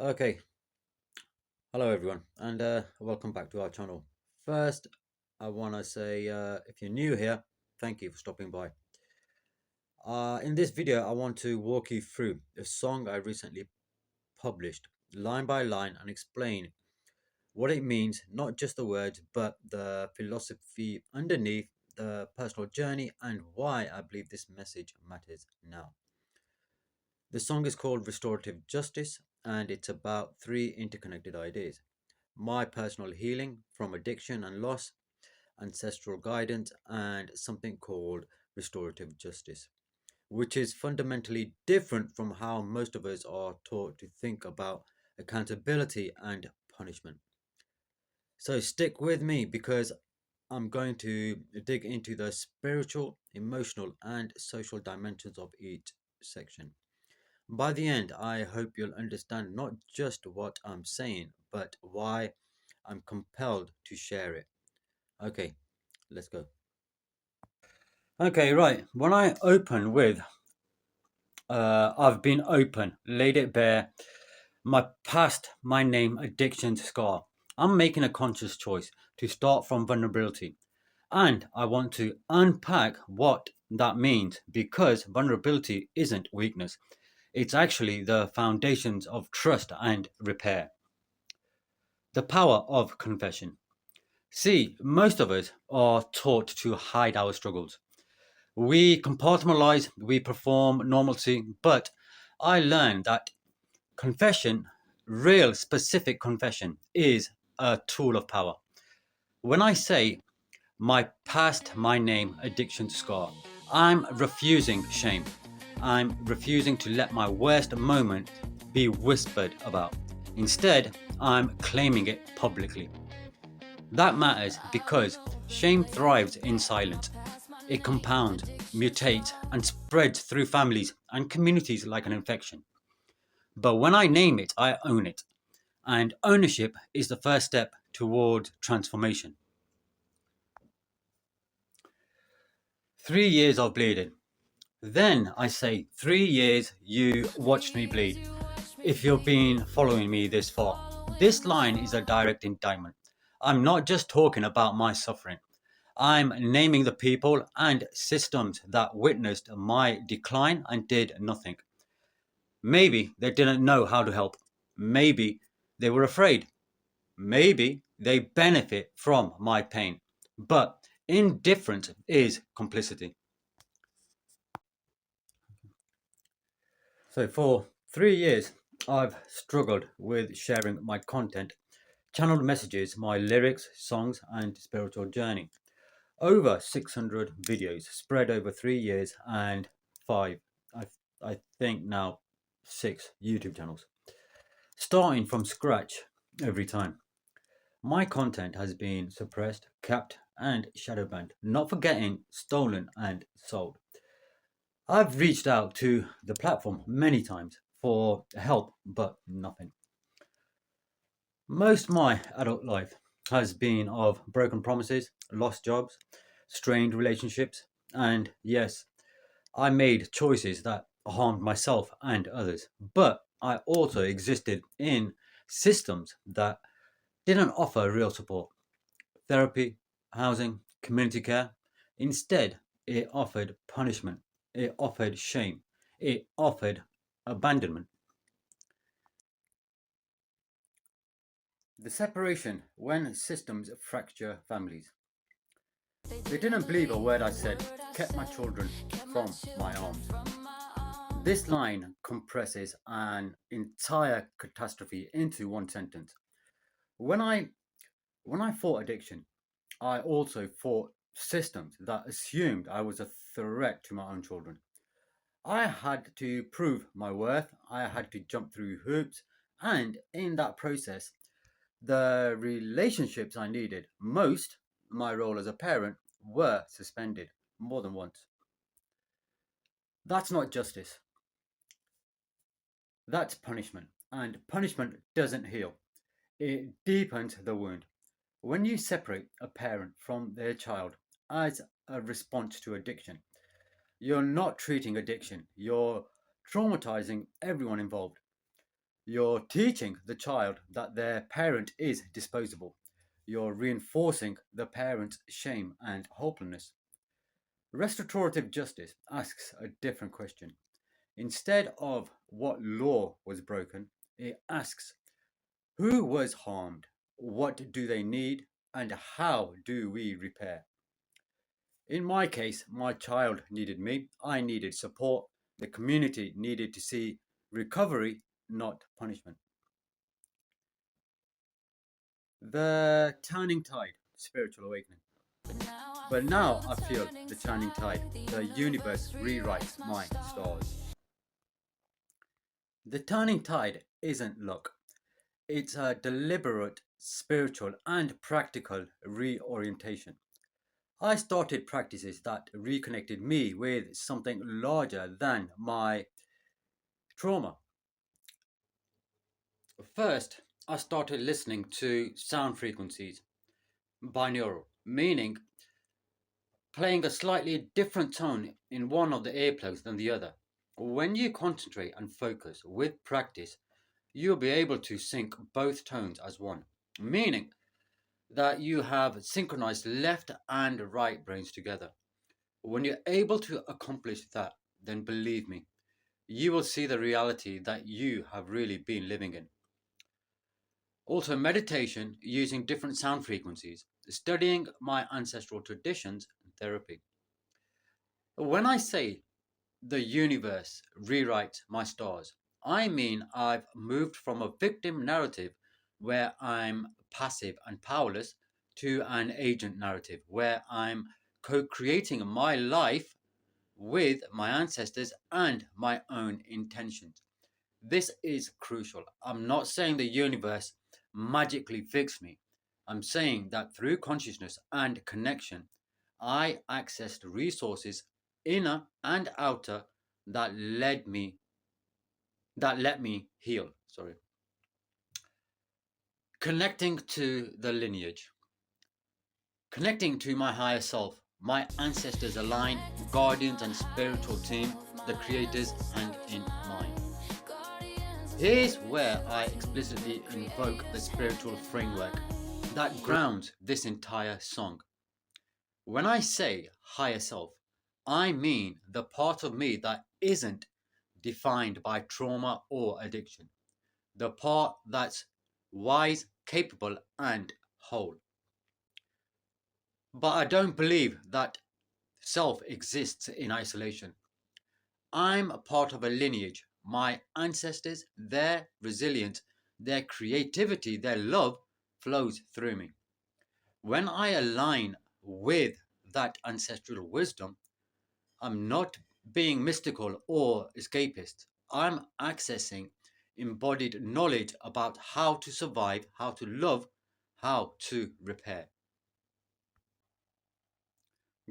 Okay, hello everyone, and welcome back to our channel. First, I want to say if you're new here, thank you for stopping by. In this video, I want to walk you through a song I recently published, line by line, and explain what it means, not just the words, but the philosophy underneath, the personal journey, and why I believe this message matters now. The song is called Restorative Justice, and it's about three interconnected ideas: my personal healing from addiction and loss, ancestral guidance, and something called restorative justice, which is fundamentally different from how most of us are taught to think about accountability and punishment. So stick with me because I'm going to dig into the spiritual, emotional, and social dimensions of each section. By the end, I hope you'll understand not just what I'm saying, but why I'm compelled to share it. Okay, let's go. Okay, right. When I open with, I've been open, laid it bare, my past, my name, addiction, scar. I'm making a conscious choice to start from vulnerability. And I want to unpack what that means because vulnerability isn't weakness. It's actually the foundations of trust and repair. The power of confession. See, most of us are taught to hide our struggles. We compartmentalize, we perform normalcy, but I learned that confession, real specific confession, is a tool of power. When I say my past, my name, addiction scar, I'm refusing shame. I'm refusing to let my worst moment be whispered about. Instead, I'm claiming it publicly. That matters because shame thrives in silence. It compounds, mutates, and spreads through families and communities like an infection. But when I name it, I own it. And ownership is the first step toward transformation. 3 years of bleeding. Then I say, 3 years you watched me bleed. If you've been following me this far, this line is a direct indictment. I'm not just talking about my suffering. I'm naming the people and systems that witnessed my decline and did nothing. Maybe they didn't know how to help. Maybe they were afraid. Maybe they benefit from my pain. But indifference is complicity. So for 3 years, I've struggled with sharing my content, channeled messages, my lyrics, songs, and spiritual journey. Over 600 videos spread over 3 years and five, I, I think now, six YouTube channels. Starting from scratch every time. My content has been suppressed, capped, and shadow banned, not forgetting stolen and sold. I've reached out to the platform many times for help, but nothing. Most my adult life has been of broken promises, lost jobs, strained relationships, and yes, I made choices that harmed myself and others. But I also existed in systems that didn't offer real support: therapy, housing, community care. Instead, it offered punishment, it offered shame, it offered abandonment. The separation when systems fracture families. They didn't believe a word I said, kept my children from my arms. This line compresses an entire catastrophe into one sentence. When I when I fought addiction, I also fought systems that assumed I was a threat to my own children. I had to prove my worth, I had to jump through hoops, and in that process, the relationships I needed most, my role as a parent, were suspended more than once. That's not justice, that's punishment. And punishment doesn't heal, it deepens the wound. When you separate a parent from their child as a response to addiction, you're not treating addiction, you're traumatizing everyone involved. You're teaching the child that their parent is disposable. You're reinforcing the parent's shame and hopelessness. Restorative justice asks a different question. Instead of what law was broken, it asks who was harmed, what do they need, and how do we repair? In my case, my child needed me, I needed support, the community needed to see recovery, not punishment. The turning tide, spiritual awakening. But now I feel the turning tide. The universe rewrites my stars. The turning tide isn't luck. It's a deliberate, spiritual, and practical reorientation. I started practices that reconnected me with something larger than my trauma. First, I started listening to sound frequencies, binaural, meaning playing a slightly different tone in one of the earplugs than the other. When you concentrate and focus with practice, you'll be able to sync both tones as one, meaning that you have synchronized left and right brains together. When you're able to accomplish that, then believe me, you will see the reality that you have really been living in. Also, meditation using different sound frequencies, studying my ancestral traditions, and therapy. When I say the universe rewrites my stars, I mean I've moved from a victim narrative where I'm passive and powerless to an agent narrative where I'm co creating my life with my ancestors and my own intentions. This is crucial. I'm not saying the universe magically fixed me. I'm saying that through consciousness and connection, I accessed resources, inner and outer, that led me that let me heal. Sorry. Connecting to the lineage. Connecting to my higher self, my ancestors align, guardians and spiritual team, the creator's hand in mine. Here's where I explicitly invoke the spiritual framework that grounds this entire song. When I say higher self, I mean the part of me that isn't defined by trauma or addiction, the part that's wise, capable, and whole. But I don't believe that self exists in isolation. I'm a part of a lineage. My ancestors, their resilience, their creativity, their love flows through me. When I align with that ancestral wisdom, I'm not being mystical or escapist. I'm accessing embodied knowledge about how to survive, how to love, how to repair.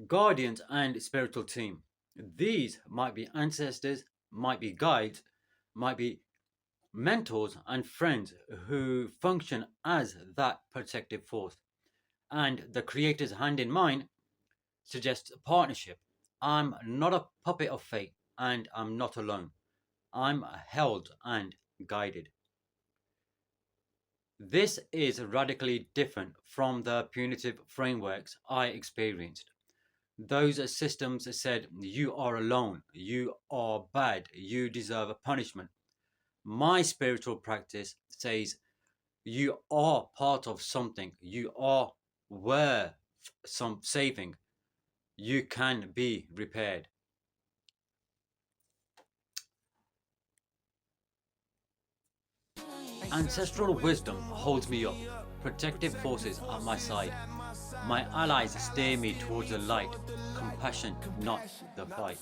Guardians and spiritual team. These might be ancestors, might be guides, might be mentors and friends who function as that protective force. And the creator's hand in mine suggests partnership. I'm not a puppet of fate and I'm not alone. I'm held and guided. This is radically different from the punitive frameworks I experienced. Those systems said, you are alone, you are bad, you deserve a punishment. My spiritual practice says, you are part of something, you are worth some saving, you can be repaired. Ancestral wisdom holds me up, protective forces at my side. My allies steer me towards the light, compassion, not the fight.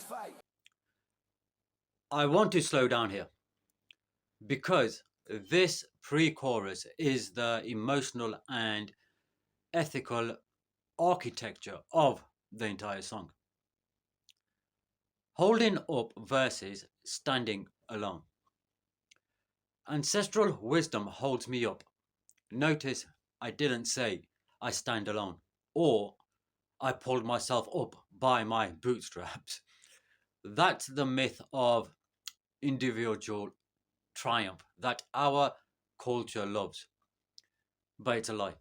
I want to slow down here because this pre chorus is the emotional and ethical architecture of the entire song. Holding up versus standing alone. Ancestral wisdom holds me up. Notice I didn't say I stand alone or I pulled myself up by my bootstraps. That's the myth of individual triumph that our culture loves, but it's a lie.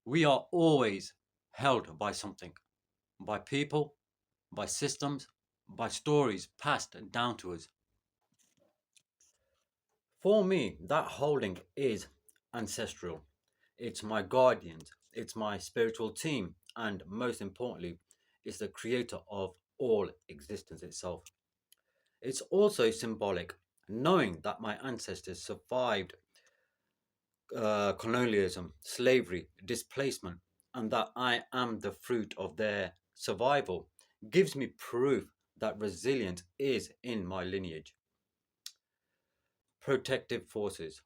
We are always held by something, by people, by systems, by stories passed down to us. For me, that holding is ancestral. It's my guardians, it's my spiritual team, and most importantly, it's the creator of all existence itself. It's also symbolic, knowing that my ancestors survived colonialism, slavery, displacement, and that I am the fruit of their survival gives me proof that resilience is in my lineage. Protective forces.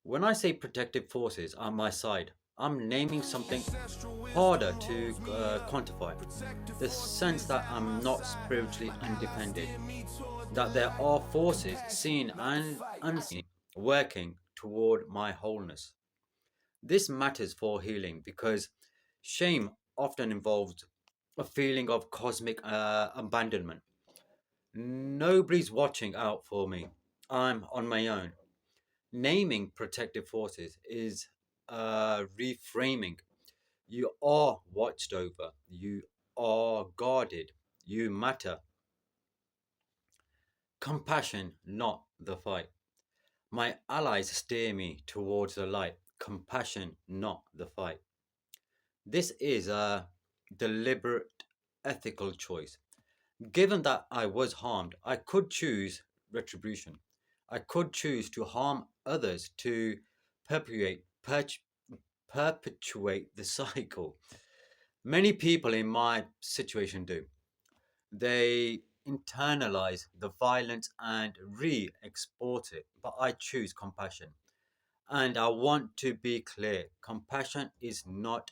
When I say protective forces on my side, I'm naming something harder to quantify. The sense that I'm not spiritually undefended, that there are forces seen and unseen working toward my wholeness. This matters for healing because shame often involves a feeling of cosmic abandonment. Nobody's watching out for me. I'm on my own. Naming protective forces is reframing. You are watched over. You are guarded. You matter. Compassion, not the fight. My allies steer me towards the light. Compassion, not the fight. This is a deliberate ethical choice. Given that I was harmed, I could choose retribution. I could choose to harm others to perpetuate, perpetuate the cycle. Many people in my situation do. They internalize the violence and re export it, but I choose compassion. And I want to be clear compassion is not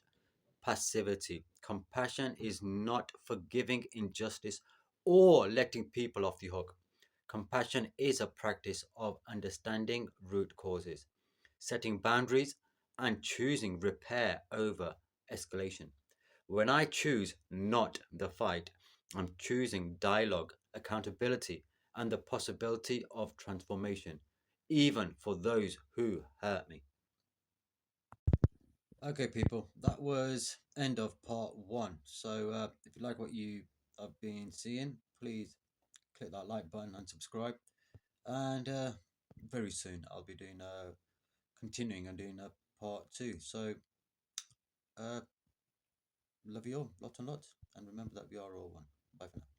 passivity. Compassion is not forgiving injustice or letting people off the hook. Compassion is a practice of understanding root causes, setting boundaries, and choosing repair over escalation. When I choose not the fight, I'm choosing dialogue, accountability, and the possibility of transformation, even for those who hurt me. Okay, people, that was end of part one. So, if you like what you have been seeing, please click that like button and subscribe. And very soon I'll be doing continuing and doing a part two. So, uh, love you all, lots and lots, and remember that we are all one. Bye for now.